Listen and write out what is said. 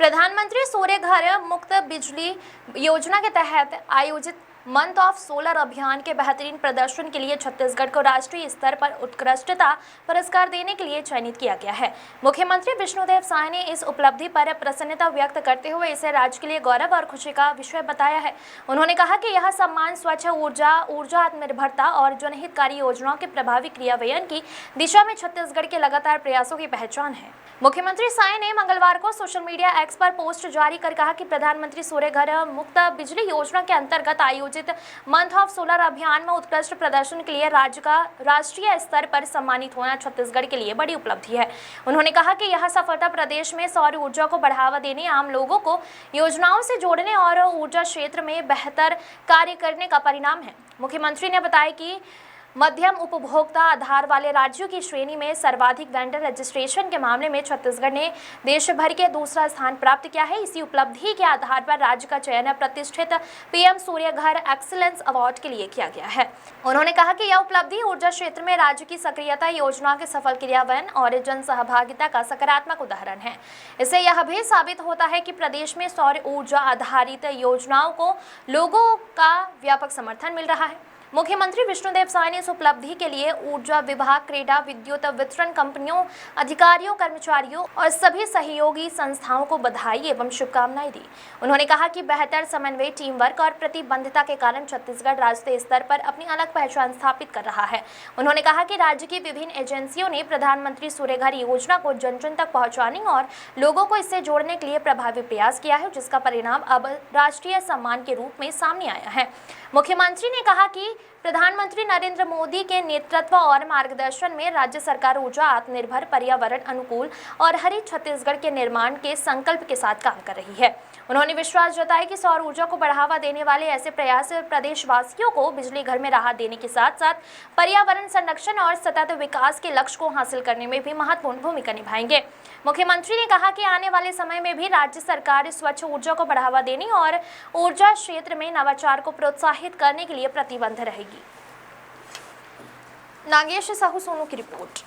प्रधानमंत्री सूर्य घर मुफ्त बिजली योजना के तहत आयोजित मंथ ऑफ सोलर अभियान के बेहतरीन प्रदर्शन के लिए छत्तीसगढ़ को राष्ट्रीय स्तर पर उत्कृष्टता पुरस्कार देने के लिए चयनित किया गया है। मुख्यमंत्री विष्णुदेव साय ने इस उपलब्धि पर प्रसन्नता व्यक्त करते हुए इसे राज्य के लिए गौरव और खुशी का विषय बताया है। उन्होंने कहा कि यह सम्मान स्वच्छ ऊर्जा आत्मनिर्भरता और जनहितकारी योजनाओं के प्रभावी क्रियान्वयन की दिशा में छत्तीसगढ़ के लगातार प्रयासों की पहचान है। मुख्यमंत्री साय ने मंगलवार को सोशल मीडिया एक्स पर पोस्ट जारी कर कहा कि प्रधानमंत्री सूर्य घर मुफ्त बिजली योजना के अंतर्गत आयोजित मंथ ऑफ सोलर अभियान में उत्कृष्ट प्रदर्शन के लिए राज्य का राष्ट्रीय स्तर पर सम्मानित होना छत्तीसगढ़ के लिए बड़ी उपलब्धि है। उन्होंने कहा कि यह सफलता प्रदेश में सौर ऊर्जा को बढ़ावा देने, आम लोगों को योजनाओं से जोड़ने और ऊर्जा क्षेत्र में बेहतर कार्य करने का परिणाम है। मुख्यमंत्री ने बताया कि मध्यम उपभोक्ता आधार वाले राज्यों की श्रेणी में सर्वाधिक वेंडर रजिस्ट्रेशन के मामले में छत्तीसगढ़ ने देश भर के दूसरा स्थान प्राप्त किया है। इसी उपलब्धि के आधार पर राज्य का चयन प्रतिष्ठित पीएम सूर्य घर एक्सीलेंस अवार्ड के लिए किया गया है। उन्होंने कहा कि यह उपलब्धि ऊर्जा क्षेत्र में राज्य की सक्रियता, योजनाओं के सफल क्रियान्वयन और जन सहभागिता का सकारात्मक उदाहरण है। इससे यह भी साबित होता है कि प्रदेश में सौर ऊर्जा आधारित योजनाओं को लोगों का व्यापक समर्थन मिल रहा है। मुख्यमंत्री विष्णुदेव साय ने इस उपलब्धि के लिए ऊर्जा विभाग, क्रेडा, विद्युत वितरण कंपनियों, अधिकारियों, कर्मचारियों और सभी सहयोगी संस्थाओं को बधाई एवं शुभकामनाएं दी। उन्होंने कहा कि बेहतर समन्वय, टीम वर्क और प्रतिबद्धता के कारण छत्तीसगढ़ राष्ट्रीय स्तर पर अपनी अलग पहचान स्थापित कर रहा है। उन्होंने कहा कि राज्य की विभिन्न एजेंसियों ने प्रधानमंत्री सूर्य घर योजना को जन जन तक पहुँचाने और लोगों को इससे जोड़ने के लिए प्रभावी प्रयास किया है, जिसका परिणाम अब राष्ट्रीय सम्मान के रूप में सामने आया है। मुख्यमंत्री ने कहा कि प्रधानमंत्री नरेंद्र मोदी के नेतृत्व और मार्गदर्शन में राज्य सरकार ऊर्जा आत्मनिर्भर, पर्यावरण अनुकूल और हरित छत्तीसगढ़ के निर्माण के संकल्प के साथ काम कर रही है। उन्होंने विश्वास जताया कि सौर ऊर्जा को बढ़ावा देने वाले ऐसे प्रयास प्रदेशवासियों को बिजली घर में राहत देने के साथ साथ पर्यावरण संरक्षण और सतत विकास के लक्ष्य को हासिल करने में भी महत्वपूर्ण भूमिका निभाएंगे। मुख्यमंत्री ने कहा कि आने वाले समय में भी राज्य सरकार स्वच्छ ऊर्जा को बढ़ावा देने और ऊर्जा क्षेत्र में नवाचार को प्रोत्साहित करने के लिए प्रतिबद्ध रहेगी। नागेश साहू, सोनू की रिपोर्ट।